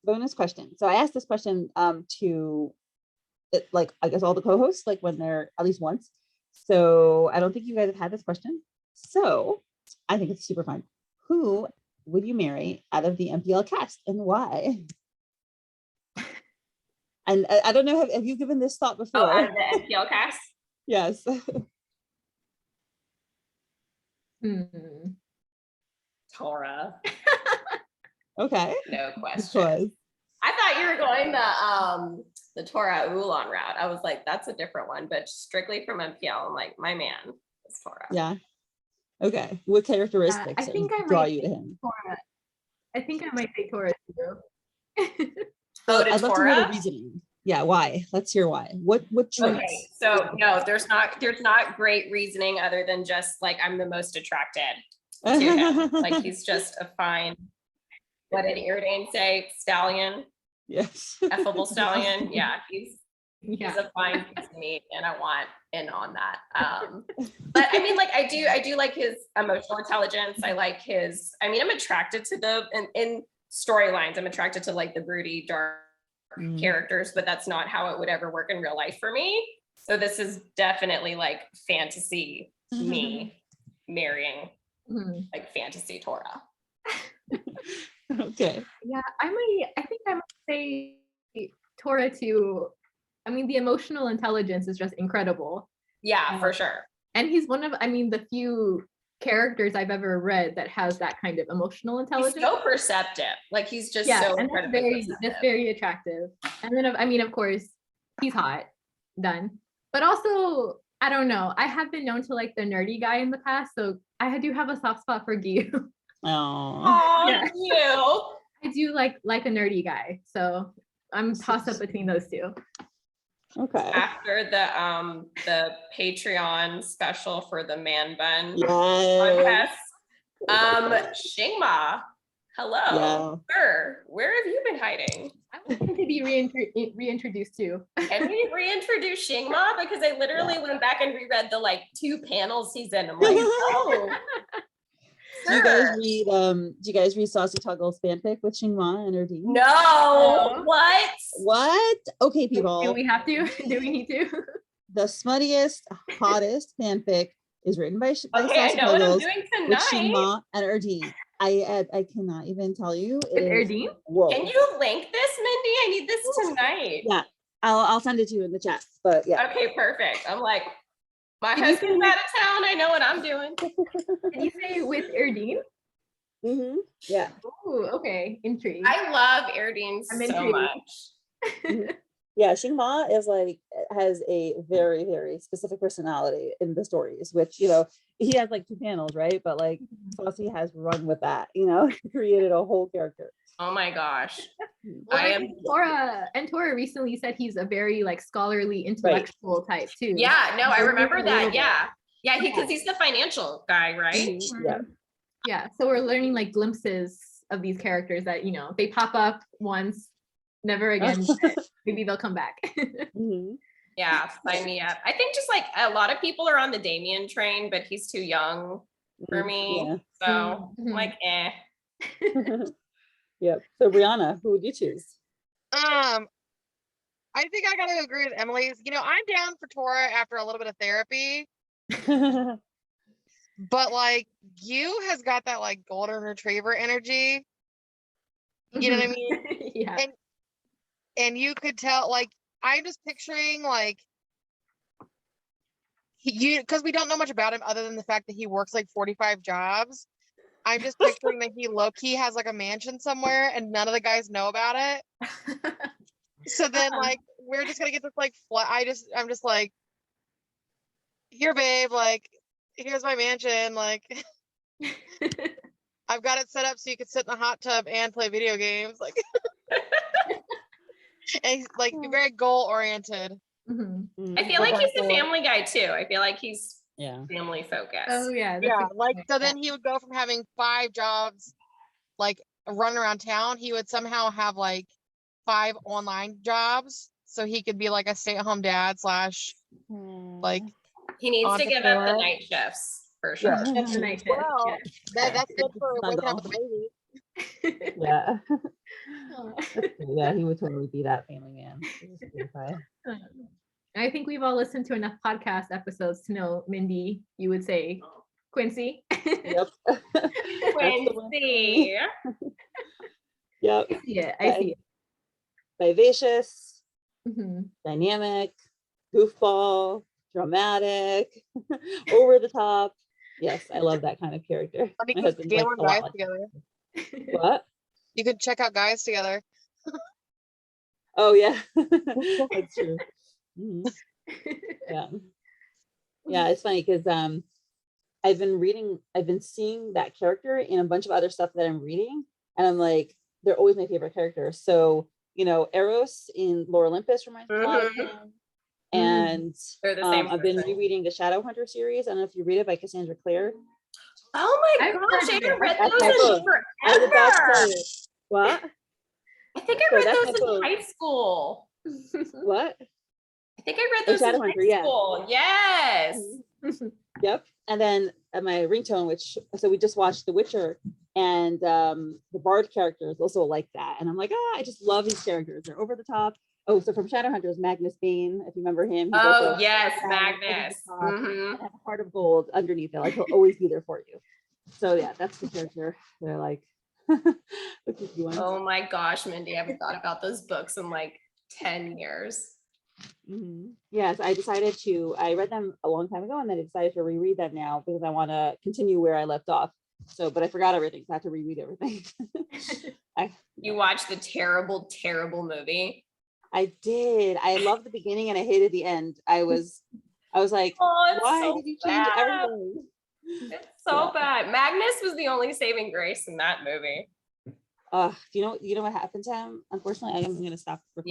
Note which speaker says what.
Speaker 1: bonus question. So I asked this question to like, I guess all the co-hosts, like when they're at least once. So I don't think you guys have had this question. So I think it's super fun. Who would you marry out of the MPL cast and why? And I don't know, have you given this thought before?
Speaker 2: Out of the MPL cast?
Speaker 1: Yes.
Speaker 2: Tora.
Speaker 1: Okay.
Speaker 2: No question. I thought you were going the Tora Ulan route. I was like, that's a different one, but strictly from MPL, I'm like, my man is Tora.
Speaker 1: Yeah. Okay. What characteristics
Speaker 3: I think I
Speaker 1: draw
Speaker 3: might
Speaker 1: you to him?
Speaker 3: Tora. I think I might say Tora too.
Speaker 1: I'd love to hear the reasoning. Yeah, why? Let's hear why. What traits?
Speaker 2: Okay, so no, there's not great reasoning other than just like I'm the most attracted to him. Like he's just a fine, what did Iridane say? Stallion?
Speaker 1: Yes.
Speaker 2: Effable stallion. Yeah, he's a fine piece of meat and I want in on that. But I mean, like I do like his emotional intelligence. I like his, I mean, I'm attracted to in storylines, I'm attracted to like the broody, dark characters, but that's not how it would ever work in real life for me. So this is definitely like fantasy me marrying like fantasy Tora.
Speaker 1: Okay.
Speaker 3: Yeah, I think I might say Tora too. I mean, the emotional intelligence is just incredible.
Speaker 2: Yeah, for sure.
Speaker 3: And he's one of, I mean, the few characters I've ever read that has that kind of emotional intelligence.
Speaker 2: He's so perceptive. Like he's just so incredibly perceptive.
Speaker 3: That's very attractive. And then, I mean, of course, he's hot, done. But also, I don't know. I have been known to like the nerdy guy in the past, so I do have a soft spot for Gyu.
Speaker 1: Oh,
Speaker 2: yeah. You.
Speaker 3: I do like a nerdy guy, so I'm tossed up between those two.
Speaker 1: Okay.
Speaker 2: After the Patreon special for the man bun
Speaker 1: yes.
Speaker 2: contest, Shingma, hello, sir. Where have you been hiding?
Speaker 3: I want him to be reintroduced too.
Speaker 2: Can we reintroduce Shingma? Because I literally went back and reread the like 2 panels he's in. I'm like, oh.
Speaker 1: Do you guys read Saucy Toggle's fanfic with Xingma and Erdine?
Speaker 2: No. What?
Speaker 1: Okay, people.
Speaker 3: Do we have to? Do we need to?
Speaker 1: The smuttiest, hottest fanfic is written by Saucy
Speaker 2: Toggles
Speaker 1: with Xingma and Erdine. I cannot even tell you.
Speaker 3: With Erdine?
Speaker 2: Can you link this, Mindy? I need this tonight.
Speaker 1: Yeah, I'll send it to you in the chat. But yeah.
Speaker 2: Okay, perfect. I'm like, my husband's out of town. I know what I'm doing.
Speaker 3: Can you say with Erdine?
Speaker 1: Yeah.
Speaker 3: Oh, okay. Intrigued.
Speaker 2: I love Erdine so much.
Speaker 1: Yeah, Xingma is like, has a very, very specific personality in the stories, which, you know, he has like 2 panels, right? But like Saucy has run with that, you know, created a whole character.
Speaker 2: Oh my gosh.
Speaker 3: Tora recently said he's a very like scholarly, intellectual type too.
Speaker 2: Yeah, no, I remember that. Yeah. Yeah, because he's the financial guy, right?
Speaker 1: Yeah.
Speaker 3: Yeah. So we're learning like glimpses of these characters that, you know, they pop up once, never again. Maybe they'll come back.
Speaker 2: Yeah, sign me up. I think just like a lot of people are on the Damien train, but he's too young for me. Yeah. So I'm like, eh.
Speaker 1: Yep. So Brianna, who would you choose?
Speaker 4: I think I gotta agree with Emily's. You know, I'm down for Tora after a little bit of therapy. But like you has got that like golden retriever energy. You know what I mean?
Speaker 3: Yeah.
Speaker 4: And you could tell, like, I'm just picturing like because we don't know much about him other than the fact that he works like 45 jobs. I'm just picturing that he low-key has like a mansion somewhere and none of the guys know about it. So then like we're just gonna get this like I'm just like, here babe, like here's my mansion, like I've got it set up so you could sit in the hot tub and play video games, like and he's like very goal oriented.
Speaker 2: I feel like he's the family guy too. I feel like he's family focused.
Speaker 3: Oh yeah.
Speaker 4: Yeah, like so then he would go from having 5 jobs like running around town, he would somehow have like 5 online jobs so he could be like a stay-at-home dad / like
Speaker 2: he needs to give up the night shifts for sure.
Speaker 3: The night shift.
Speaker 4: Well, that's good for waking up with a baby.
Speaker 1: Yeah. Yeah, he would totally be that family man. He was beautified.
Speaker 3: I think we've all listened to enough podcast episodes to know, Mindy, you would say Quincy.
Speaker 1: Yep. That's the one for me.
Speaker 2: Quincy.
Speaker 1: Yep.
Speaker 3: I see it. I see it.
Speaker 1: Vivacious,
Speaker 3: Mhm.
Speaker 1: dynamic, goofball, dramatic, over the top. Yes, I love that kind of character.
Speaker 4: I think
Speaker 1: My
Speaker 4: we
Speaker 1: husband's
Speaker 4: scale
Speaker 1: like
Speaker 4: our
Speaker 1: a lot
Speaker 4: guys
Speaker 1: like
Speaker 4: together.
Speaker 1: that. What?
Speaker 4: You could check out guys together.
Speaker 1: Oh yeah, that's true. Mhm. Yeah, yeah. It's funny because I've been seeing that character in a bunch of other stuff that I'm reading, and I'm like, they're always my favorite characters. So Eros in Lore Olympus reminds me a lot of
Speaker 2: Mhm.
Speaker 1: him. And
Speaker 2: They're the same
Speaker 1: I've been
Speaker 2: person.
Speaker 1: rereading the Shadowhunter series. I don't know if you read it by Cassandra Clare.
Speaker 2: Oh my
Speaker 3: I've
Speaker 2: gosh,
Speaker 3: heard
Speaker 2: I
Speaker 3: of
Speaker 2: haven't
Speaker 3: it.
Speaker 2: read
Speaker 1: That's
Speaker 2: those
Speaker 1: my
Speaker 2: in
Speaker 1: book. I was about to tell
Speaker 2: forever.
Speaker 1: you. What?
Speaker 2: I think I
Speaker 1: So
Speaker 2: read
Speaker 1: that's
Speaker 2: those
Speaker 1: my
Speaker 2: in
Speaker 1: book.
Speaker 2: high school.
Speaker 1: What?
Speaker 2: I think I read
Speaker 1: Oh,
Speaker 2: those in
Speaker 1: Shadowhunter,
Speaker 2: high
Speaker 1: yeah.
Speaker 2: school. Yes.
Speaker 1: Yep. And then my ringtone, so we just watched The Witcher, and the Bard character is also like that. And I'm like, I just love these characters. They're over the top. Oh, so from Shadowhunters, Magnus Bane, if you remember him. He's
Speaker 2: Oh
Speaker 1: also
Speaker 2: yes,
Speaker 1: over the
Speaker 2: Magnus.
Speaker 1: top,
Speaker 2: Mhm.
Speaker 1: and has a heart of gold underneath it. Like he'll always be there for you. So yeah, that's the character. They're like the kooky ones.
Speaker 2: Oh my gosh, Mindy, I haven't thought about those books in like 10 years.
Speaker 1: Yes, I read them a long time ago, and then I decided to reread them now because I want to continue where I left off. So, but I forgot everything, so I had to reread everything.
Speaker 2: You watched the terrible, terrible movie.
Speaker 1: I did. I loved the beginning and I hated the end. I was like,
Speaker 2: Oh, it's
Speaker 1: why
Speaker 2: so
Speaker 1: did you change
Speaker 2: bad.
Speaker 1: everything?
Speaker 2: It's so
Speaker 1: Yeah.
Speaker 2: bad. Magnus was the only saving grace in that movie.
Speaker 1: Do you know what happened to him? Unfortunately, I'm gonna stop recording.